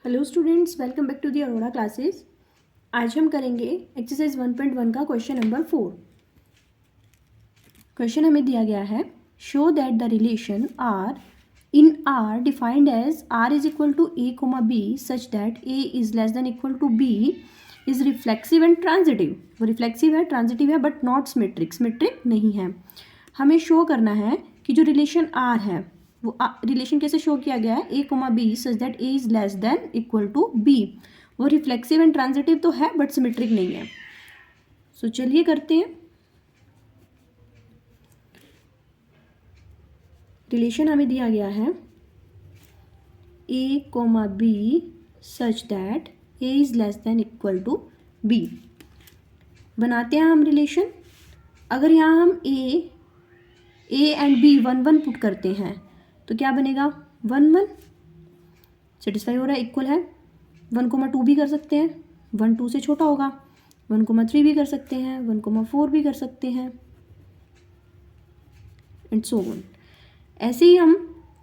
Hello students, welcome back to the Arora classes. आज हम करेंगे एक्सरसाइज 1.1 का क्वेश्चन नंबर 4। क्वेश्चन हमें दिया गया है, show that the relation R in R defined as R is equal to a comma B such that A is less than equal to b is reflexive and transitive. वो reflexive है, transitive है, but not symmetric. Symmetric नहीं है। हमें show करना है कि जो रिलेशन आर है वो रिलेशन कैसे शो किया गया है, A comma B such that A is less than equal to B. वो रिफ्लेक्सिव एंड ट्रांजिटिव तो है बट सिमेट्रिक नहीं है। सो चलिए करते हैं। रिलेशन हमें दिया गया है A comma B such that A is less than equal to B. बनाते हैं हम रिलेशन। अगर यहाँ हम ए एंड बी 1 1 पुट करते हैं तो क्या बनेगा, 1 1 सेटिस्फाई हो रहा है, इक्वल है। 1,2 भी कर सकते हैं, 1 2 से छोटा होगा। 1,3 भी कर सकते हैं, 1,4 भी कर सकते हैं, एंड सो ऑन। ऐसे ही हम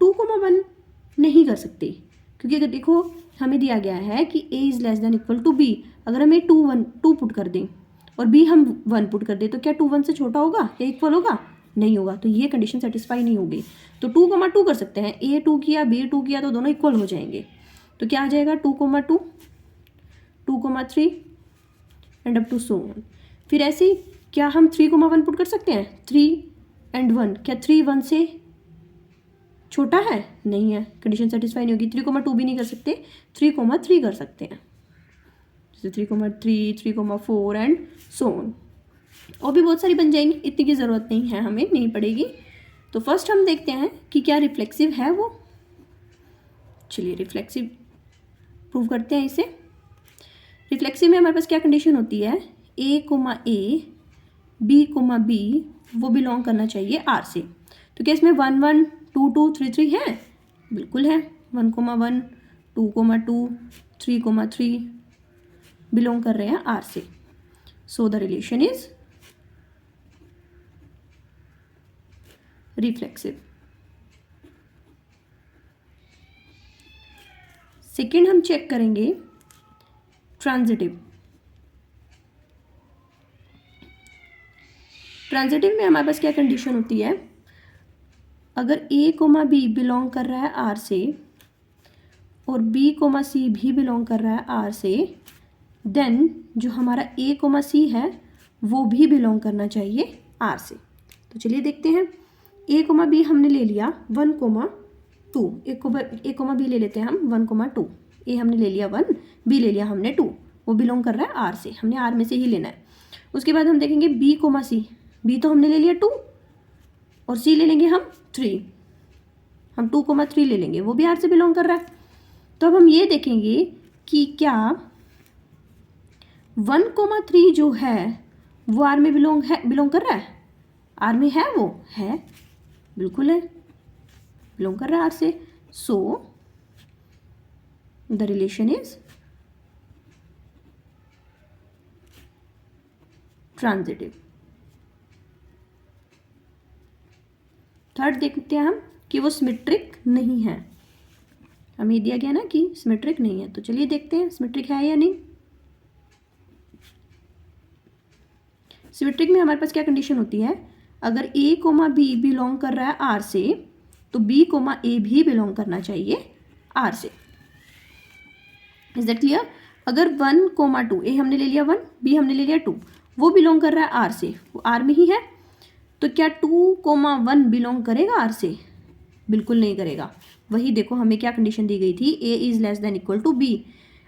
2,1 नहीं कर सकते, क्योंकि अगर देखो हमें दिया गया है कि a is less than equal to b. अगर हम 2 पुट कर दें और b हम 1 पुट कर दें तो क्या 2 1 से छोटा होगा या इक्वल होगा? नहीं होगा। तो ये कंडीशन सेटिस्फाई नहीं होगी। तो 2,2 कर सकते हैं। a 2 किया, b 2 किया तो दोनों इक्वल हो जाएंगे। तो क्या आ जाएगा, 2,2 2,3 and up to so on. फिर ऐसे ही क्या हम 3,1 पुट कर सकते हैं? 3 एंड 1, क्या 3 1 से छोटा है? नहीं है, कंडीशन सेटिस्फाई नहीं होगी। 3,2 भी नहीं कर सकते, 3,3 कर सकते हैं, जैसे 3,3 3,4 एंड सो ऑन। और भी बहुत सारी बन जाएंगी, इतनी की ज़रूरत नहीं है, हमें नहीं पड़ेगी। तो फर्स्ट हम देखते हैं कि क्या रिफ्लेक्सिव है वो। चलिए रिफ्लेक्सिव प्रूव करते हैं इसे। रिफ्लेक्सिव में हमारे पास क्या कंडीशन होती है, A comma A B comma B वो बिलोंग करना चाहिए आर से। तो क्या इसमें 1 1 2 2 3 3 है? बिल्कुल है। 1,1 2,2 3,3 बिलोंग कर रहे हैं आर से। सो the relation is reflexive. Second हम चेक करेंगे ट्रांजिटिव। ट्रांजिटिव में हमारे पास क्या कंडीशन होती है, अगर a कोमा बी बिलोंग कर रहा है आर से और b कोमा सी भी बिलोंग कर रहा है आर से, देन जो हमारा a कोमा सी है वो भी बिलोंग करना चाहिए आर से। तो चलिए देखते हैं। a कोमा बी हमने ले लिया 1,2, a कोमा बी ले लेते हैं हम 1,2। a हमने ले लिया 1, b ले लिया हमने 2, वो बिलोंग कर रहा है आर से, हमने आर में से ही लेना है। उसके बाद हम देखेंगे b कोमा सी, b तो हमने ले लिया 2 और c ले लेंगे हम 3, हम 2,3 ले लेंगे, वो भी आर से बिलोंग कर रहा है। तो अब हम ये देखेंगे कि क्या 1,3 जो है वो आर में बिलोंग कर रहा है? आर में है, वो है, बिल्कुल है, बिलोंग कर रहा है आर से। सो the relation is transitive. Third देखते हैं हम कि वो सिमेट्रिक नहीं है। हमें दिया गया ना कि सिमेट्रिक नहीं है, तो चलिए देखते हैं सिमेट्रिक है या नहीं। सिमेट्रिक में हमारे पास क्या कंडीशन होती है, अगर a कोमा बी बिलोंग कर रहा है आर से तो b कोमा ए भी बिलोंग करना चाहिए आर से। Is that clear? अगर 1,2 a हमने ले लिया 1, b हमने ले लिया 2, वो बिलोंग कर रहा है आर से, वो आर में ही है, तो क्या 2,1 बिलोंग करेगा आर से? बिल्कुल नहीं करेगा। वही देखो हमें क्या कंडीशन दी गई थी, a is less than equal to b।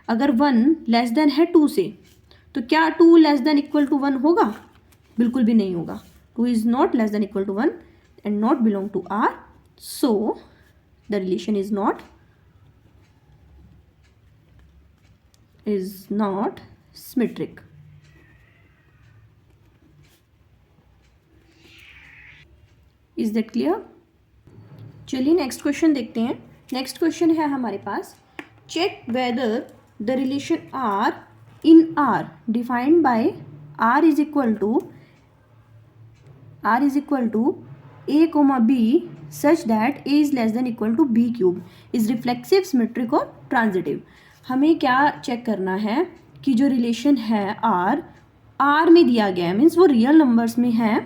अगर 1 लेस देन है 2 से तो क्या 2 लेस देन इक्वल टू 1 होगा? बिल्कुल भी नहीं होगा। 2 is not less than equal to 1 and not belong to R. So the relation is not symmetric. Is that clear? चलिए नेक्स्ट क्वेश्चन देखते हैं। नेक्स्ट क्वेश्चन है हमारे पास, check whether the relation R in R defined by R is equal to a comma b such that a is less than equal to b cube is reflexive, symmetric और transitive. हमें क्या check करना है कि जो relation है are में दिया गया है, मीन्स वो रियल नंबर्स में है।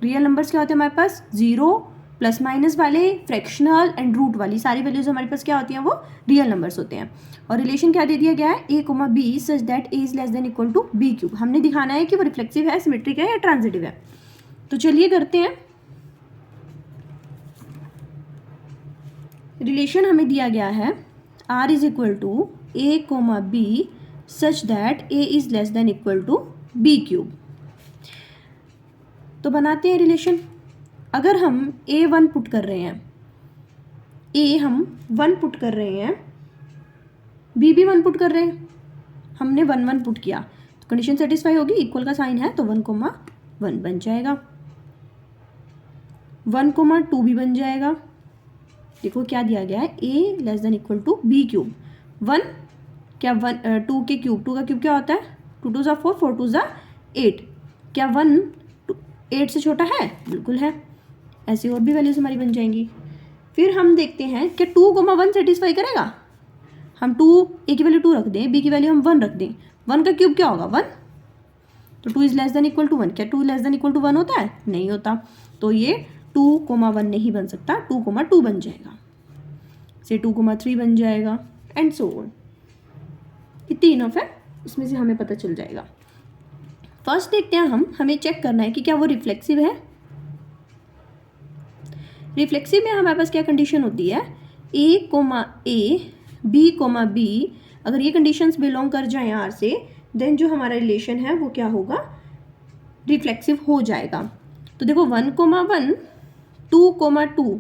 रियल नंबर्स क्या होते हैं हमारे पास, 0 प्लस माइनस वाले, फ्रैक्शनल एंड रूट वाली सारी वैल्यूज हमारे पास क्या होती हैं, वो रियल नंबर्स होते हैं। और रिलेशन क्या दे दिया गया है, a, b such that a is less than equal to b cube. हमने दिखाना है कि वो रिफ्लेक्सिव है, सिमेट्रिक है या ट्रांजिटिव है। तो चलिए करते हैं। रिलेशन हमें दिया गया है r is equal to a, b such that a is less than equal to b cube. तो बनाते हैं रिलेशन। अगर हम a1 पुट कर रहे हैं, a हम 1 पुट कर रहे हैं, b भी 1 पुट कर रहे हैं, हमने 1 1 पुट किया तो कंडीशन सेटिस्फाई होगी। इक्वल का साइन है तो 1 1 बन जाएगा, 1 2 भी बन जाएगा। देखो क्या दिया गया है, a less than equal to b cube. 1 क्या 2 के क्यूब, 2 का क्यूब क्या होता है, 2 2 4, 4 2 8। क्या 1 8 से छोटा है, बिल्कुल है। ऐसी और भी वैल्यूज हमारी बन जाएंगी। फिर हम देखते हैं कि 2 1 सेटिस्फाई करेगा। हम 2 a की वैल्यू 2 रख दें, b की वैल्यू हम 1 रख दें, 1 का क्यूब क्या होगा 1, तो 2 is less than equal to 1। क्या 2 लेस देन इक्वल टू 1 होता है, नहीं होता। तो ये 2 1 नहीं बन सकता, 2 2 बन जाएगा, से 2 3 बन जाएगा एंड सो ऑन। इतनी इनफ है, इसमें से हमें पता चल जाएगा। फर्स्ट देखते हैं हमें चेक करना है कि क्या वो रिफ्लेक्सिव है। रिफ्लेक्सिव में हमारे पास क्या कंडीशन होती है, a, b, अगर ये कंडीशंस बिलोंग कर जाएं आर से, देन जो हमारा रिलेशन है वो क्या होगा, रिफ्लेक्सिव हो जाएगा। तो देखो 1 1, 2 2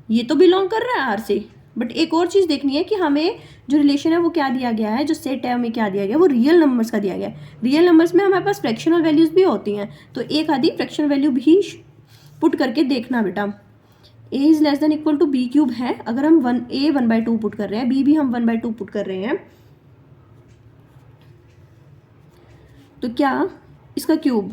ये तो बिलोंग कर रहा है आर से, बट एक और चीज़ देखनी है कि हमें जो रिलेशन है वो क्या दिया गया है, जो सेट है हमें क्या दिया गया है, वो रियल नंबर्स का दिया गया है। रियल नंबर्स में हमारे पास फ्रैक्शनल वैल्यूज़ भी होती हैं, तो एक आधी फ्रैक्शनल वैल्यू भी पुट करके देखना बेटा। a is less than equal to b cube है, अगर हम 1/2 पुट कर रहे हैं, b भी हम 1/2 पुट कर रहे हैं, तो क्या इसका क्यूब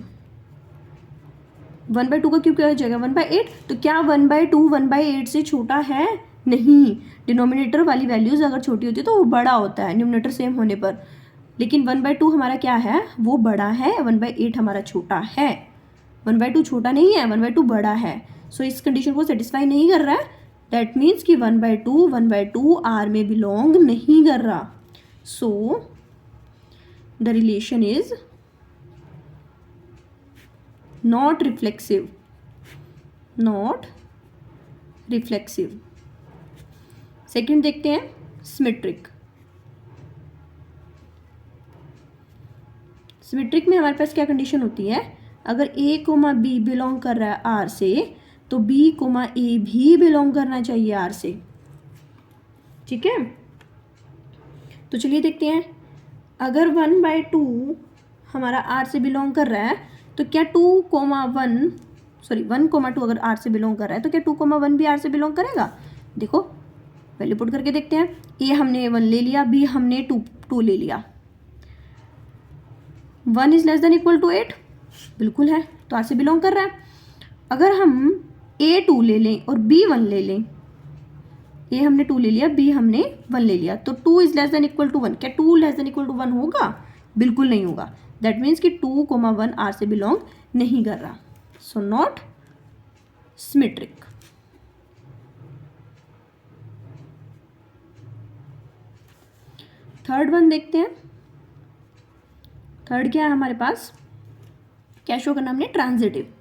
1/2 का क्यूब क्या हो जाएगा 1/8। तो क्या 1/2 1/8 से छोटा है, नहीं। डिनोमिनेटर वाली वैल्यूज अगर छोटी होती है तो वो बड़ा होता है न्यूमरेटर सेम होने पर, लेकिन 1/2 हमारा क्या है, वो बड़ा है, 1/8 हमारा छोटा है। 1/2 छोटा नहीं है, 1/2 बड़ा है। सो इस कंडीशन को सेटिस्फाई नहीं कर रहा है, दैट मीन्स कि 1/2 आर में बिलोंग नहीं कर रहा। सो the relation is not reflexive, not reflexive. Second देखते हैं सिमेट्रिक। सिमेट्रिक में हमारे पास क्या कंडीशन होती है, अगर a, b बिलोंग कर रहा है आर से, तो b, a भी बिलोंग करना चाहिए आर से। ठीक है, तो चलिए देखते हैं। अगर 1/2 हमारा आर से बिलोंग कर रहा है, तो क्या 1, 2 अगर आर से बिलोंग कर रहा है, तो क्या 2, 1 भी आर से बिलोंग करेगा। देखो वैल्यू पुट करके देखते हैं। a हमने 1 ले लिया, b हमने 2 ले लिया। 1 is less than equal to 8, बिल्कुल है, तो आर से बिलोंग कर रहा है। अगर हम a 2 ले लें और b 1 ले लें, a हमने 2 ले लिया, b हमने 1 ले लिया, तो 2 is less than equal to 1। क्या 2 लेस देन इक्वल टू 1 होगा, बिल्कुल नहीं होगा। दैट मीन्स कि 2, 1 आर से बिलोंग नहीं कर रहा। So not symmetric. Third one देखते हैं। थर्ड क्या है हमारे पास, क्या शो करना हमने, ट्रांजिटिव।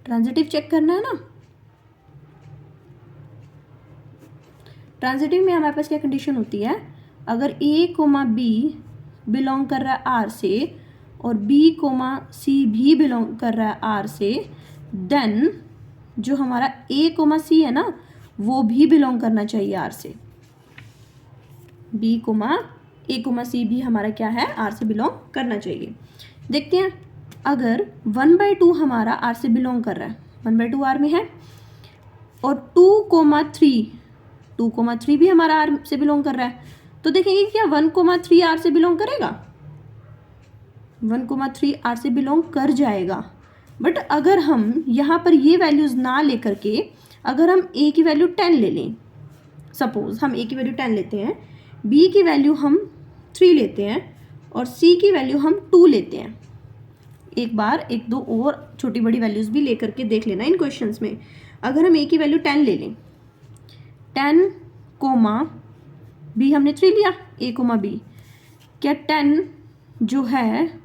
ट्रांजिटिव चेक करना है ना। ट्रांजिटिव में हमारे पास क्या कंडीशन होती है, अगर a, b बिलोंग कर रहा है आर से और b, c भी बिलोंग कर रहा है आर से, देन जो हमारा a, c है ना, वो भी बिलोंग करना चाहिए आर से। b, a, c भी हमारा क्या है, आर से बिलोंग करना चाहिए। देखते हैं, अगर 1/2 हमारा आर से बिलोंग कर रहा है, 1/2 आर में है, और 2, 3 भी हमारा आर से बिलोंग कर रहा है, तो देखेंगे क्या 1, 3 आर से बिलोंग करेगा, 1, 3 आर से बिलोंग कर जाएगा। बट अगर हम यहाँ पर ये वैल्यूज़ ना लेकर के, अगर हम a की वैल्यू 10 ले लें, सपोज हम a की वैल्यू 10 लेते हैं, बी की वैल्यू हम 3 लेते हैं और सी की वैल्यू हम 2 लेते हैं। एक बार एक दो और छोटी बड़ी वैल्यूज़ भी लेकर के देख लेना इन क्वेश्चंस में। अगर हम ए की वैल्यू 10 ले लें, 10 कोमा बी हमने 3 लिया, ए कोमा बी, क्या 10 जो है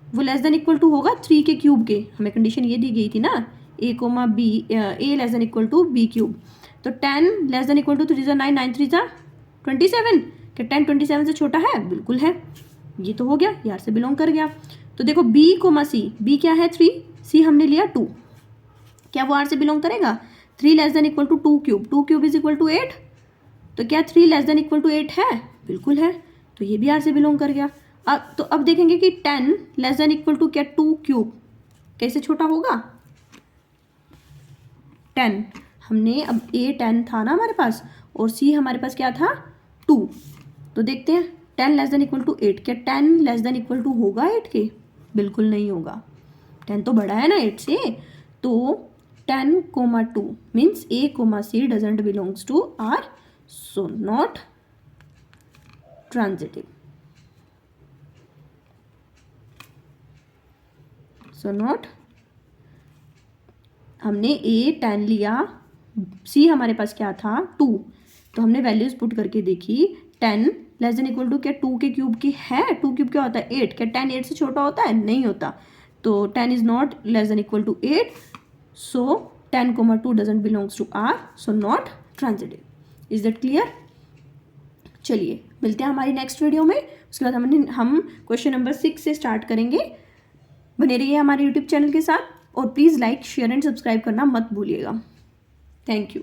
वो लेस देन इक्वल टू होगा 3 के क्यूब के? हमें कंडीशन ये दी गई थी ना, A comma B, A less than equal to B cube. तो 10 लेस देन इक्वल टू 3 ज़ा 9, 9 3 ज़ा 27। क्या 10 27 से छोटा है? बिल्कुल है। ये तो हो गया, यार से बिलोंग कर गया। तो देखो बी कोमा सी, बी क्या है 3, सी हमने लिया 2, क्या वो आर से बिलोंग करेगा? 3 less than equal to 2 cube, 2 cube is equal to 8। तो क्या 3 लेस देन इक्वल टू 8 है? बिल्कुल है। तो ये भी आर से बिलोंग कर गया। अब देखेंगे कि 10 लेस देन इक्वल टू क्या 2 क्यूब कैसे छोटा होगा? 10 हमने, अब ए 10 था ना हमारे पास और सी हमारे पास क्या था 2। तो देखते हैं 10 लेस देन इक्वल टू 8, क्या 10 लेस देन इक्वल टू होगा 8 के? बिल्कुल नहीं होगा, 10 तो बड़ा है ना 8 से। तो 10 comma 2 means a comma c doesn't belongs to R, so not transitive. So not, हमने ए 10 लिया, सी हमारे पास क्या था 2, तो हमने वैल्यूज पुट करके देखी 10 लेस देन इक्वल टू क्या 2 के क्यूब की है? 2 क्यूब क्या होता है 8, क्या 10 8 से छोटा होता है? नहीं होता। तो 10 is not less than equal to 8, so 10 comma 2 doesn't belongs to R, so not transitive. Is that clear? चलिए मिलते हैं हमारी नेक्स्ट वीडियो में। उसके बाद हम क्वेश्चन नंबर 6 से स्टार्ट करेंगे। बने रहिए हमारे यूट्यूब चैनल के साथ और please like share and subscribe करना मत भूलिएगा। Thank you.